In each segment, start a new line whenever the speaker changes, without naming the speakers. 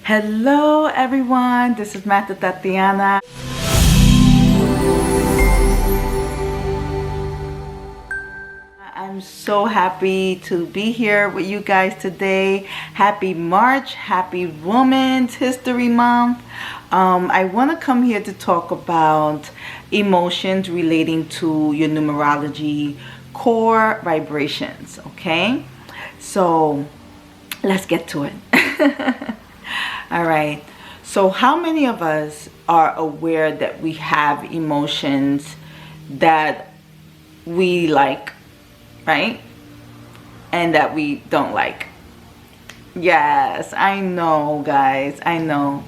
Hello everyone, this is Mata Tatiana. I'm so happy to be here with you guys today. Happy March, happy Women's History Month. I want to come here to talk about emotions relating to your numerology core vibrations, okay? So let's get to it. All right, so how many of us are aware that we have emotions that we like, right? And that we don't like? Yes, I know, guys, I know.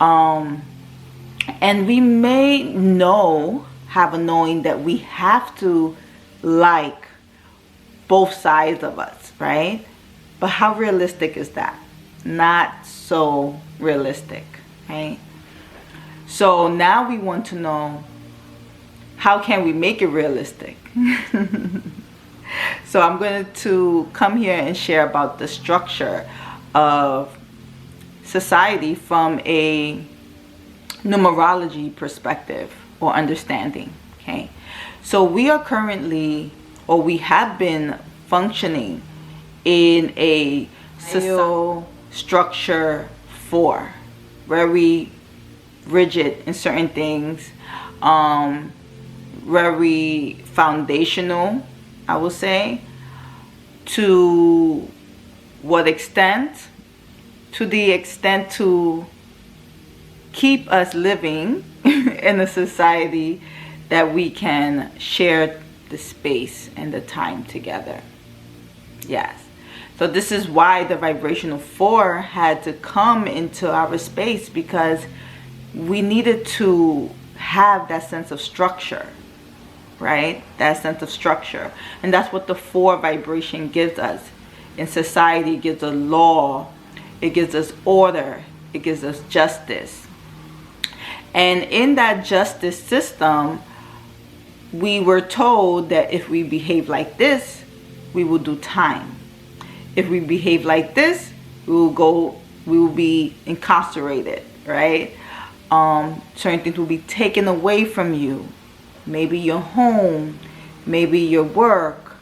And we may have a knowing that we have to like both sides of us, right? But how realistic is that? Not so realistic, right? So now we want to know, how can we make it realistic? So I'm going to come here and share about the structure of society from a numerology perspective or understanding, okay? So we are currently, or we have been functioning in a social structure 4, very rigid in certain things, very foundational, I will say. To what extent? To the extent to keep us living in a society that we can share the space and the time together. Yes. So this is why the vibrational 4 had to come into our space, because we needed to have that sense of structure, right? That sense of structure. And that's what the 4 vibration gives us. In society, it gives us law, it gives us order, it gives us justice. And in that justice system, we were told that if we behave like this, we will do time. If we behave like this, we will be incarcerated, right? Certain things will be taken away from you. Maybe your home, maybe your work,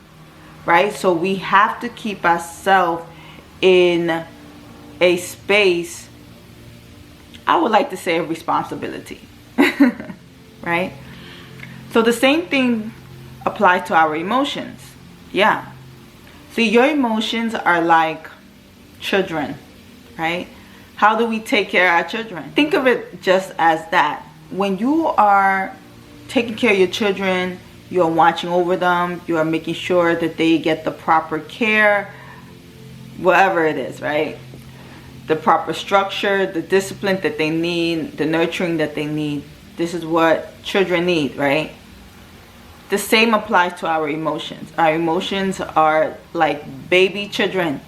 right? So we have to keep ourselves in a space, I would like to say, of responsibility, right? So the same thing applies to our emotions. Yeah. See, your emotions are like children, right? How do we take care of our children? Think of it just as that. When you are taking care of your children, you are watching over them, you are making sure that they get the proper care, whatever it is, right? The proper structure, the discipline that they need, the nurturing that they need. This is what children need, right? The same applies to our emotions. Our emotions are like baby children,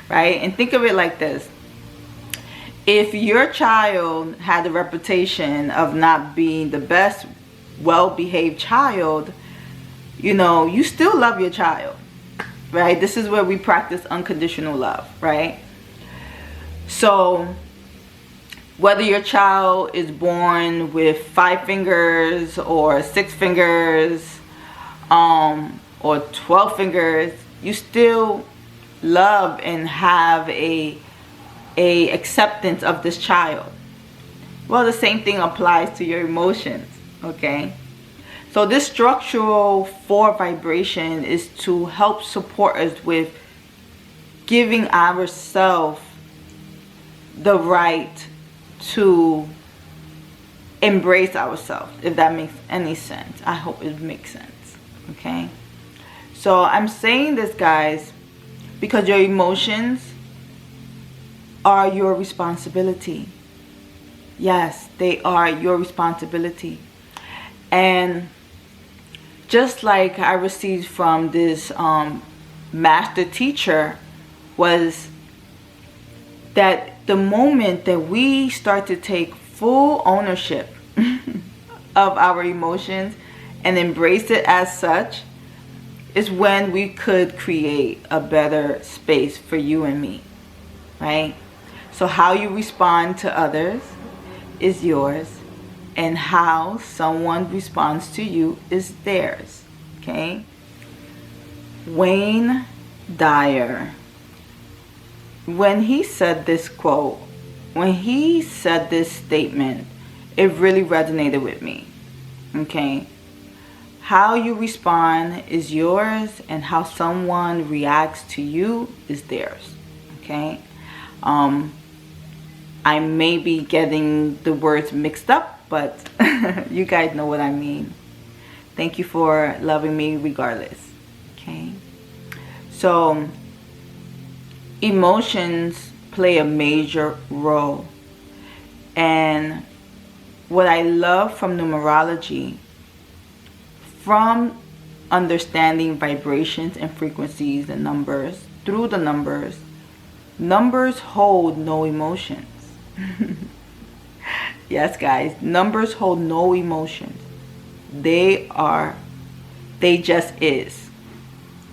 right? And think of it like this. If your child had the reputation of not being the best, well-behaved child, you still love your child, right? This is where we practice unconditional love, right? So whether your child is born with 5 fingers or 6 fingers or 12 fingers, you still love and have a acceptance of this child. Well, the same thing applies to your emotions, okay? So this structural 4 vibration is to help support us with giving ourselves the right to embrace ourselves, if that makes any sense. I hope it makes sense, okay? So I'm saying this, guys, because your emotions are your responsibility. Yes, they are your responsibility. And just like I received from this master teacher, was that the moment that we start to take full ownership of our emotions and embrace it as such, is when we could create a better space for you and me, right? So how you respond to others is yours, and how someone responds to you is theirs. Okay? Wayne Dyer, when he said this quote, when he said this statement, it really resonated with me. Okay? How you respond is yours, and how someone reacts to you is theirs. Okay? I may be getting the words mixed up, but you guys know what I mean. Thank you for loving me regardless. Okay? So, emotions play a major role. And what I love from numerology, from understanding vibrations and frequencies and numbers, through the numbers, numbers hold no emotions. Yes, guys, numbers hold no emotions. They just is.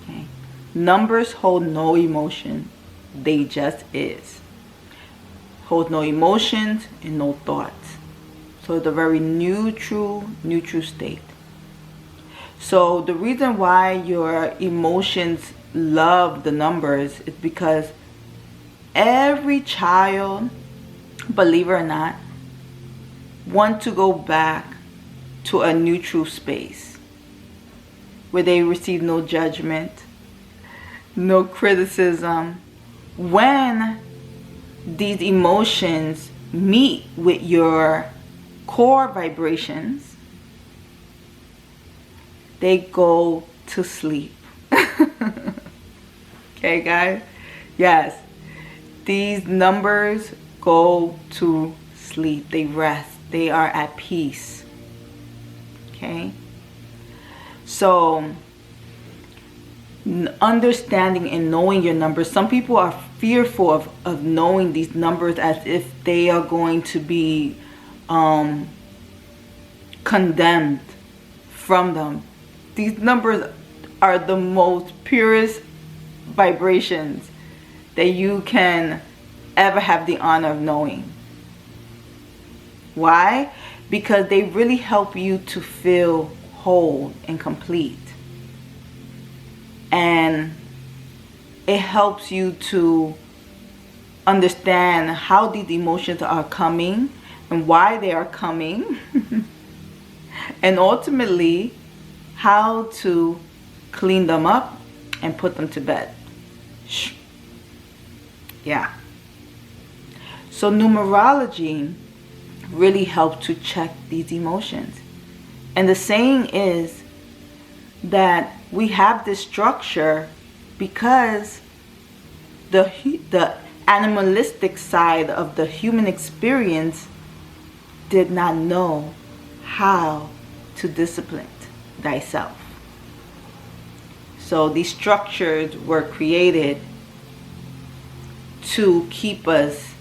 Okay? Numbers hold no emotion. They just is. Hold no emotions and no thoughts. So it's a very neutral state. So the reason why your emotions love the numbers is because every child, believe it or not, want to go back to a neutral space where they receive no judgment, no criticism. When these emotions meet with your core vibrations, they go to sleep. Okay, guys? Yes. These numbers go to sleep. They rest. They are at peace. Okay? So, understanding and knowing your numbers. Some people are fearful of knowing these numbers as if they are going to be condemned from them. These numbers are the most purest vibrations that you can ever have the honor of knowing. Why? Because they really help you to feel whole and complete. And it helps you to understand how these emotions are coming and why they are coming. And ultimately, how to clean them up and put them to bed. Yeah. So numerology really helps to check these emotions. And the saying is that we have this structure because the animalistic side of the human experience did not know how to discipline thyself. So these structures were created to keep us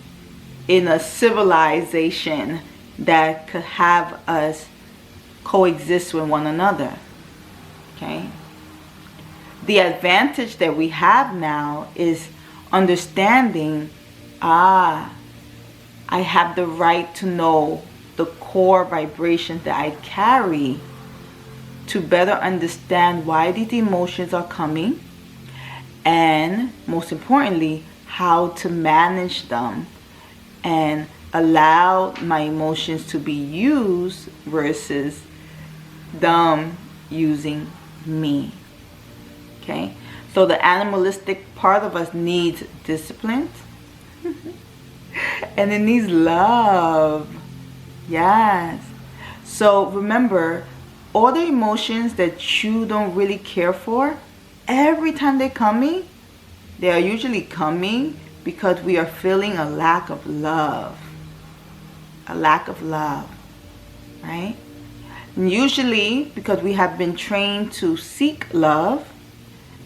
in a civilization that could have us coexist with one another. Okay? The advantage that we have now is understanding, I have the right to know the core vibrations that I carry to better understand why these emotions are coming, and most importantly, how to manage them and allow my emotions to be used versus them using me. Okay? So the animalistic part of us needs discipline and it needs love. Yes. So remember, all the emotions that you don't really care for, every time they're coming, they are usually coming because we are feeling a lack of love. A lack of love. Right? And usually because we have been trained to seek love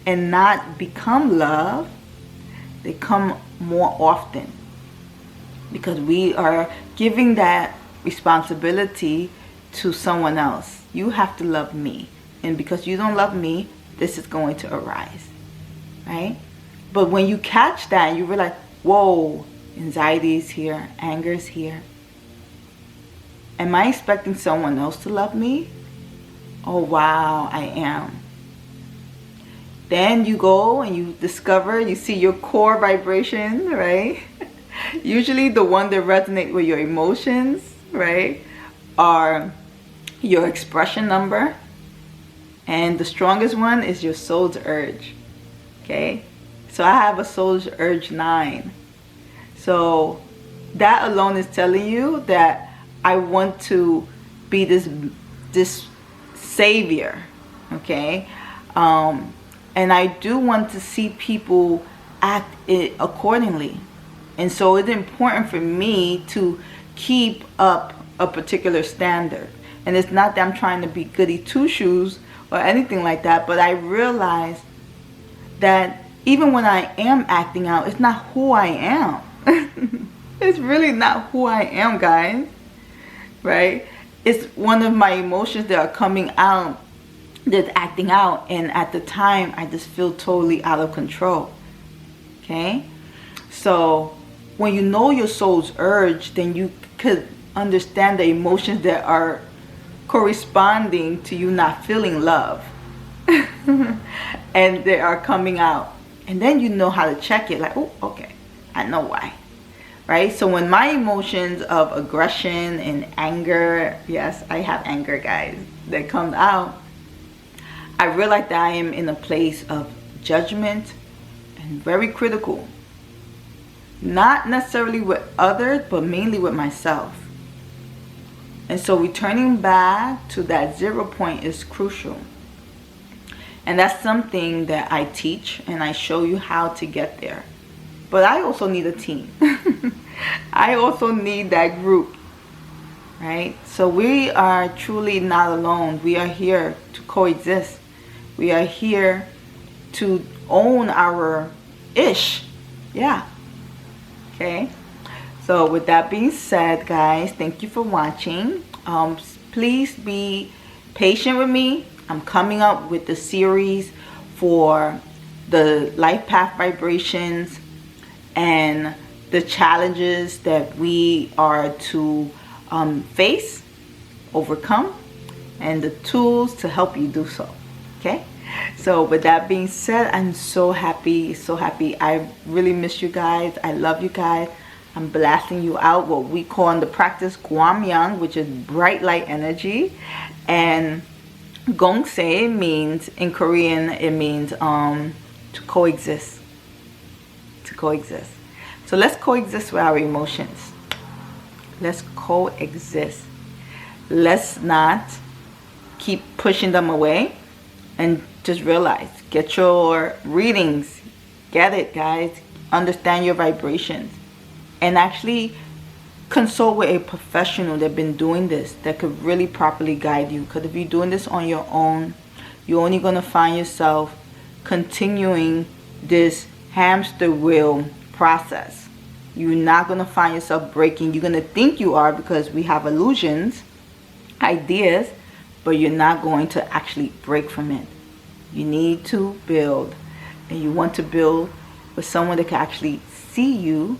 and not become love, they come more often. Because we are giving that responsibility to someone else. You have to love me. And because you don't love me, this is going to arise. Right? But when you catch that, you realize, whoa, Anxiety is here. Anger is here. Am I expecting someone else to love me? Oh wow, I am. Then you go and you discover, you see your core vibration, right? Usually the one that resonates with your emotions, right, are your expression number. And the strongest one is your soul's urge. Okay? So I have a soul's urge 9. So that alone is telling you that I want to be this savior. Okay? And I do want to see people act it accordingly. And so it's important for me to keep up a particular standard. And it's not that I'm trying to be goody two-shoes or anything like that, but I realize that even when I am acting out, it's not who I am. It's really not who I am, guys. Right? It's one of my emotions that are coming out, that's acting out, and at the time I just feel totally out of control. Okay? So when you know your soul's urge, then you could understand the emotions that are corresponding to you not feeling love. And they are coming out. And then you know how to check it. Like, oh, okay, I know why. Right? So when my emotions of aggression and anger, yes, I have anger, guys, that comes out, I realize that I am in a place of judgment and very critical. Not necessarily with others, but mainly with myself. And so returning back to that 0 point is crucial. And that's something that I teach and I show you how to get there. But I also need a team. I also need that group. Right? So we are truly not alone. We are here to coexist. We are here to own our ish. Yeah. Okay. So with that being said, guys, thank you for watching. Please be patient with me. I'm coming up with the series for the life path vibrations and the challenges that we are to face, overcome, and the tools to help you do so. Okay? So with that being said, I'm so happy, so happy. I really miss you guys. I love you guys. I'm blasting you out what we call in the practice Gwamyang, which is bright light energy. And Gongse means, in Korean, it means to coexist. To coexist. So let's coexist with our emotions. Let's coexist. Let's not keep pushing them away. And just realize, get your readings. Get it, guys. Understand your vibrations. And actually consult with a professional that's been doing this, that could really properly guide you. Because if you're doing this on your own, you're only going to find yourself continuing this hamster wheel process. You're not going to find yourself breaking. You're going to think you are, because we have illusions, ideas, but you're not going to actually break from it. You need to build, and you want to build with someone that can actually see you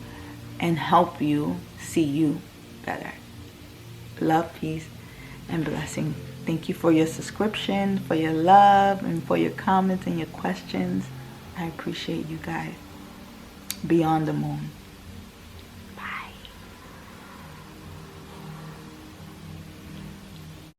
and help you see you better. Love, peace, and blessing. Thank you for your subscription, for your love, and for your comments and your questions. I appreciate you guys. Beyond the moon.